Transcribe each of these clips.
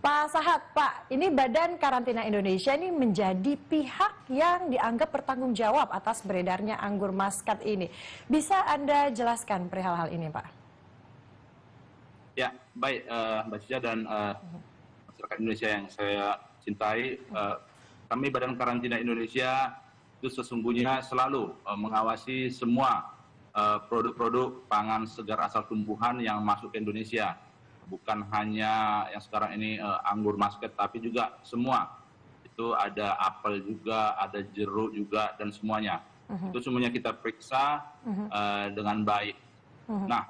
Pak Sahat, Pak, ini Badan Karantina Indonesia ini menjadi pihak yang dianggap bertanggung jawab atas beredarnya anggur Muscat ini. Bisa Anda jelaskan perihal hal ini, Pak? Ya, baik Mbak Cica dan masyarakat Indonesia yang saya cintai, kami Badan Karantina Indonesia itu sesungguhnya selalu mengawasi semua produk-produk pangan segar asal tumbuhan yang masuk ke Indonesia. Bukan hanya yang sekarang ini anggur Muscat, tapi juga semua. Itu ada apel juga, ada jeruk juga, dan semuanya. Itu semuanya kita periksa dengan baik. Nah,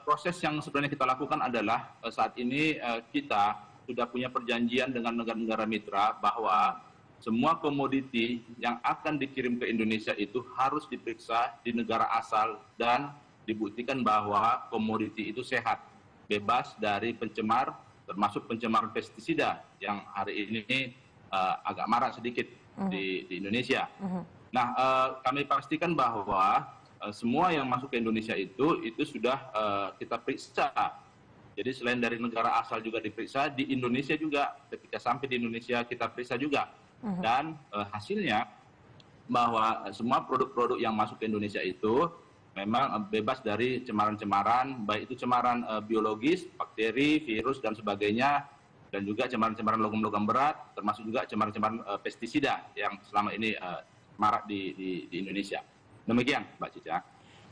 proses yang sebenarnya kita lakukan adalah saat ini kita sudah punya perjanjian dengan negara-negara mitra bahwa semua komoditi yang akan dikirim ke Indonesia itu harus diperiksa di negara asal dan dibuktikan bahwa komoditi itu sehat, bebas dari pencemar, termasuk pencemar pestisida yang hari ini agak marak sedikit di Indonesia. Nah, kami pastikan bahwa semua yang masuk ke Indonesia itu sudah kita periksa. Jadi selain dari negara asal juga diperiksa, di Indonesia juga ketika sampai di Indonesia kita periksa juga. Dan hasilnya bahwa semua produk-produk yang masuk ke Indonesia itu memang bebas dari cemaran-cemaran, baik itu cemaran biologis, bakteri, virus, dan sebagainya, dan juga cemaran-cemaran logam-logam berat, termasuk juga cemaran-cemaran pestisida yang selama ini marak di Indonesia. Demikian, Mbak Cica.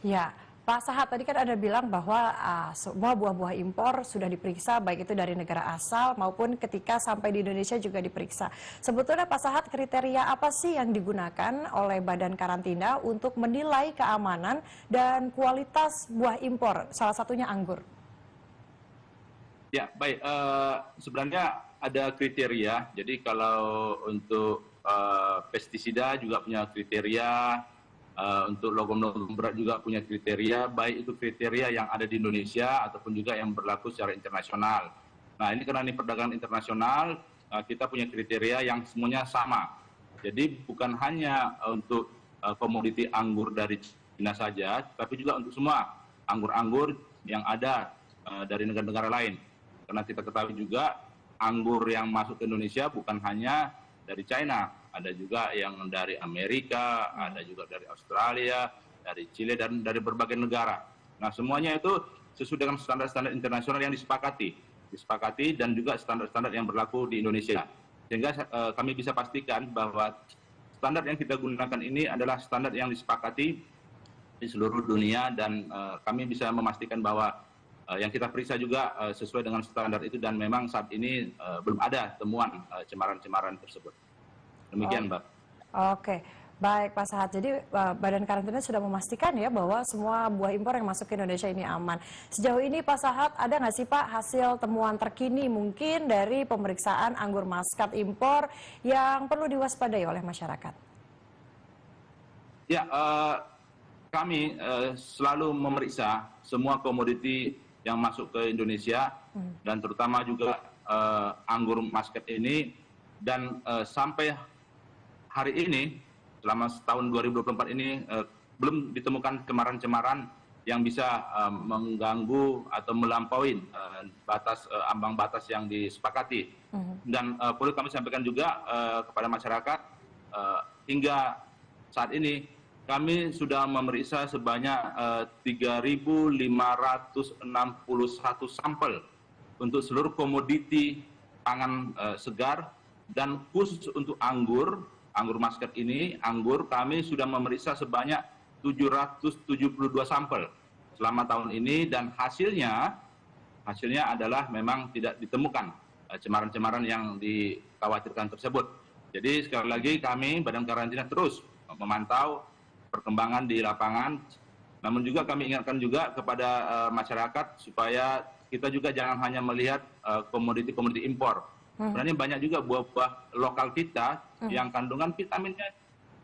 Ya, Pak Sahat, tadi kan Anda bilang bahwa semua buah-buah impor sudah diperiksa, baik itu dari negara asal maupun ketika sampai di Indonesia juga diperiksa. Sebetulnya Pak Sahat, kriteria apa sih yang digunakan oleh Badan Karantina untuk menilai keamanan dan kualitas buah impor, salah satunya anggur? Ya, baik. Sebenarnya ada kriteria. Jadi kalau untuk pestisida juga punya kriteria, untuk logam-logam berat juga punya kriteria, baik itu kriteria yang ada di Indonesia ataupun juga yang berlaku secara internasional. Nah, ini karena ini perdagangan internasional, kita punya kriteria yang semuanya sama. Jadi bukan hanya untuk komoditi anggur dari Cina saja, tapi juga untuk semua anggur-anggur yang ada dari negara-negara lain. Karena kita ketahui juga anggur yang masuk ke Indonesia bukan hanya dari China, ada juga yang dari Amerika, ada juga dari Australia, dari Chile, dan dari berbagai negara. Nah, semuanya itu sesuai dengan standar-standar internasional yang disepakati dan juga standar-standar yang berlaku di Indonesia. Sehingga kami bisa pastikan bahwa standar yang kita gunakan ini adalah standar yang disepakati di seluruh dunia, dan kami bisa memastikan bahwa yang kita periksa juga sesuai dengan standar itu, dan memang saat ini belum ada temuan cemaran-cemaran tersebut. Demikian, Mbak. Oke, baik Pak Sahat. Jadi Badan Karantina sudah memastikan ya bahwa semua buah impor yang masuk ke Indonesia ini aman. Sejauh ini Pak Sahat, ada nggak sih Pak hasil temuan terkini mungkin dari pemeriksaan anggur Muscat impor yang perlu diwaspadai oleh masyarakat? Ya, kami selalu memeriksa semua komoditi yang masuk ke Indonesia, dan terutama juga anggur Muscat ini, dan sampai hari ini selama tahun 2024 ini belum ditemukan cemaran-cemaran yang bisa mengganggu atau melampaui batas ambang batas yang disepakati. Dan perlu kami sampaikan juga kepada masyarakat, hingga saat ini kami sudah memeriksa sebanyak 3.561 sampel untuk seluruh komoditi pangan segar, dan khusus untuk anggur Muscat ini, kami sudah memeriksa sebanyak 772 sampel selama tahun ini, dan hasilnya adalah memang tidak ditemukan cemaran-cemaran yang dikhawatirkan tersebut. Jadi sekali lagi kami Badan Karantina terus memantau perkembangan di lapangan, namun juga kami ingatkan juga kepada masyarakat supaya kita juga jangan hanya melihat komoditi-komoditi impor. Sebenarnya banyak juga buah-buah lokal kita yang kandungan vitaminnya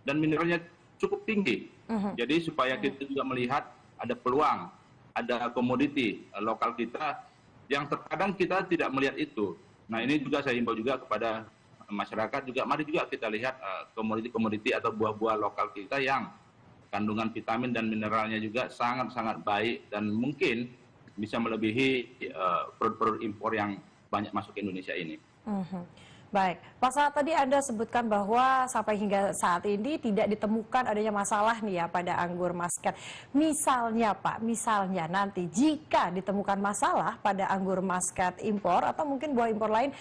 dan mineralnya cukup tinggi. Jadi supaya kita juga melihat ada peluang, ada komoditi lokal kita yang terkadang kita tidak melihat itu. Nah, ini juga saya himbau juga kepada masyarakat juga, mari juga kita lihat komoditi-komoditi atau buah-buah lokal kita yang kandungan vitamin dan mineralnya juga sangat-sangat baik, dan mungkin bisa melebihi produk-produk impor yang banyak masuk ke Indonesia ini. Baik, Pak Sahat, tadi Anda sebutkan bahwa sampai hingga saat ini tidak ditemukan adanya masalah nih ya pada anggur muscat. Misalnya Pak, misalnya nanti jika ditemukan masalah pada anggur muscat impor atau mungkin buah impor lain,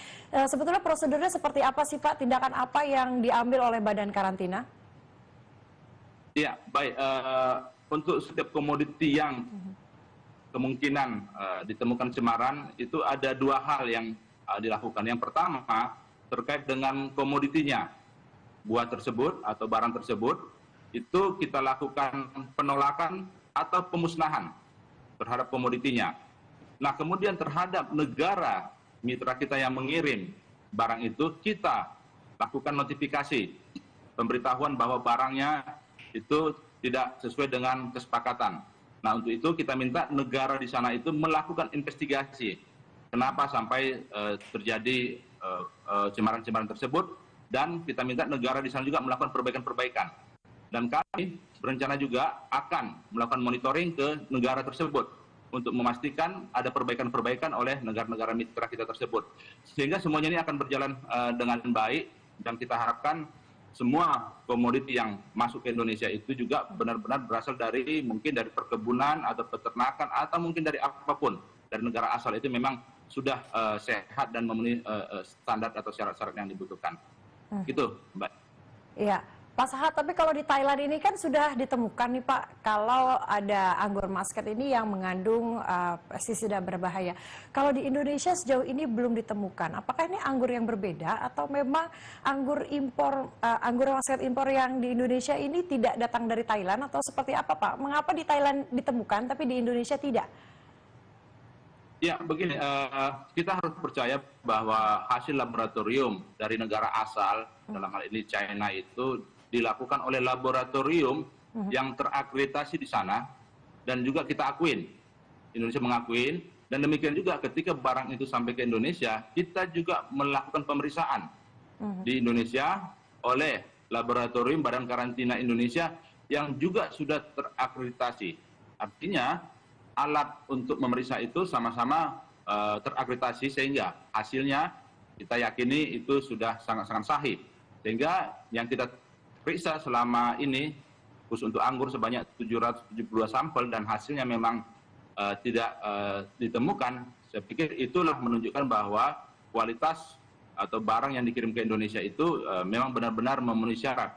sebetulnya prosedurnya seperti apa sih Pak? Tindakan apa yang diambil oleh Badan Karantina? Ya, baik. Untuk setiap komoditi yang kemungkinan ditemukan cemaran, itu ada dua hal yang dilakukan. Yang pertama, terkait dengan komoditinya, buah tersebut atau barang tersebut, itu kita lakukan penolakan atau pemusnahan terhadap komoditinya. Nah, kemudian terhadap negara mitra kita yang mengirim barang itu, kita lakukan notifikasi, pemberitahuan bahwa barangnya itu tidak sesuai dengan kesepakatan. Nah, untuk itu kita minta negara di sana itu melakukan investigasi. Kenapa sampai terjadi cemaran-cemaran tersebut, dan kita minta negara di sana juga melakukan perbaikan-perbaikan. Dan kami berencana juga akan melakukan monitoring ke negara tersebut untuk memastikan ada perbaikan-perbaikan oleh negara-negara mitra kita tersebut. Sehingga semuanya ini akan berjalan dengan baik, dan kita harapkan semua komoditi yang masuk ke Indonesia itu juga benar-benar berasal dari mungkin dari perkebunan atau peternakan atau mungkin dari apapun dari negara asal itu memang sudah sehat dan memenuhi standar atau syarat-syarat yang dibutuhkan. Gitu, Mbak. Iya, Pak Sahat, tapi kalau di Thailand ini kan sudah ditemukan nih Pak, kalau ada anggur muscat ini yang mengandung pestisida berbahaya. Kalau di Indonesia sejauh ini belum ditemukan. Apakah ini anggur yang berbeda atau memang anggur impor, anggur muscat impor yang di Indonesia ini tidak datang dari Thailand atau seperti apa Pak? Mengapa di Thailand ditemukan tapi di Indonesia tidak? Ya, begini, kita harus percaya bahwa hasil laboratorium dari negara asal, dalam hal ini China, itu dilakukan oleh laboratorium yang terakreditasi di sana, dan juga kita akuin, Indonesia mengakuin, dan demikian juga ketika barang itu sampai ke Indonesia, kita juga melakukan pemeriksaan di Indonesia oleh laboratorium Badan Karantina Indonesia yang juga sudah terakreditasi. Artinya, alat untuk memeriksa itu sama-sama terakreditasi, sehingga hasilnya kita yakini itu sudah sangat-sangat sahih. Sehingga yang kita periksa selama ini, khusus untuk anggur sebanyak 772 sampel, dan hasilnya memang tidak ditemukan. Saya pikir itulah menunjukkan bahwa kualitas atau barang yang dikirim ke Indonesia itu memang benar-benar memenuhi syarat.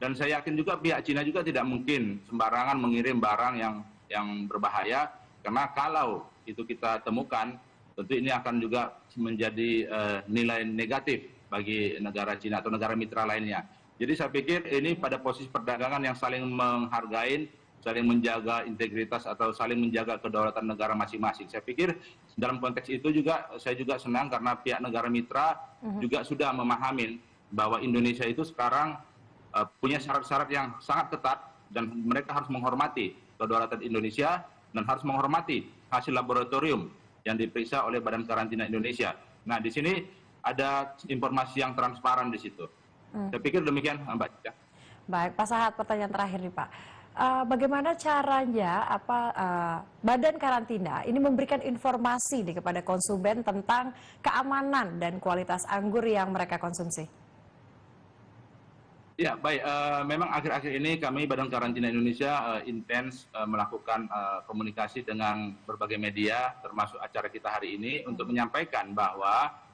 Dan saya yakin juga pihak Cina juga tidak mungkin sembarangan mengirim barang yang berbahaya, karena kalau itu kita temukan, tentu ini akan juga menjadi nilai negatif bagi negara Cina atau negara mitra lainnya. Jadi saya pikir ini pada posisi perdagangan yang saling menghargai, saling menjaga integritas atau saling menjaga kedaulatan negara masing-masing. Saya pikir dalam konteks itu juga saya juga senang karena pihak negara mitra juga sudah memahami bahwa Indonesia itu sekarang punya syarat-syarat yang sangat ketat, dan mereka harus menghormati kedaulatan Indonesia dan harus menghormati hasil laboratorium yang diperiksa oleh Badan Karantina Indonesia. Nah, di sini ada informasi yang transparan di situ. Saya pikir demikian, Mbak Cica. Baik, Pak Sahat, pertanyaan terakhir nih Pak. Bagaimana caranya Badan Karantina ini memberikan informasi nih kepada konsumen tentang keamanan dan kualitas anggur yang mereka konsumsi? Ya, baik. Memang akhir-akhir ini kami Badan Karantina Indonesia intens melakukan komunikasi dengan berbagai media, termasuk acara kita hari ini, untuk menyampaikan bahwa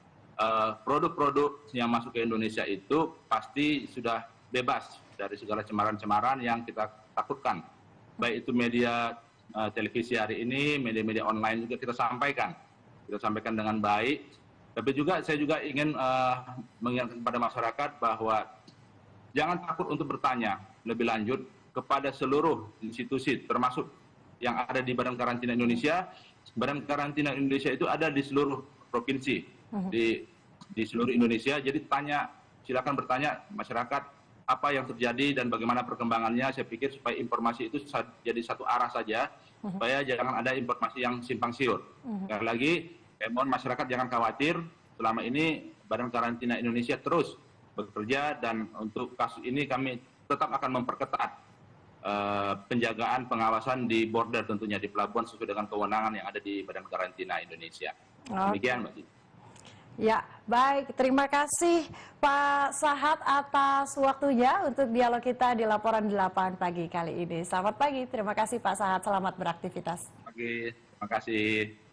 produk-produk yang masuk ke Indonesia itu pasti sudah bebas dari segala cemaran-cemaran yang kita takutkan. Baik itu media televisi hari ini, media-media online juga kita sampaikan. Kita sampaikan dengan baik. Tapi juga saya juga ingin mengingatkan kepada masyarakat bahwa jangan takut untuk bertanya lebih lanjut kepada seluruh institusi, termasuk yang ada di Badan Karantina Indonesia. Badan Karantina Indonesia itu ada di seluruh provinsi, di seluruh Indonesia. Jadi silakan bertanya masyarakat apa yang terjadi dan bagaimana perkembangannya. Saya pikir supaya informasi itu jadi satu arah saja, supaya jangan ada informasi yang simpang siur. Sekali lagi, mohon masyarakat jangan khawatir, selama ini Badan Karantina Indonesia terus bekerja, dan untuk kasus ini kami tetap akan memperketat penjagaan pengawasan di border, tentunya di pelabuhan sesuai dengan kewenangan yang ada di Badan Karantina Indonesia. Demikian, Mbak Cici. Ya, baik. Terima kasih Pak Sahat atas waktunya untuk dialog kita di Laporan 8 pagi kali ini. Selamat pagi, terima kasih Pak Sahat, selamat beraktivitas. Oke, terima kasih.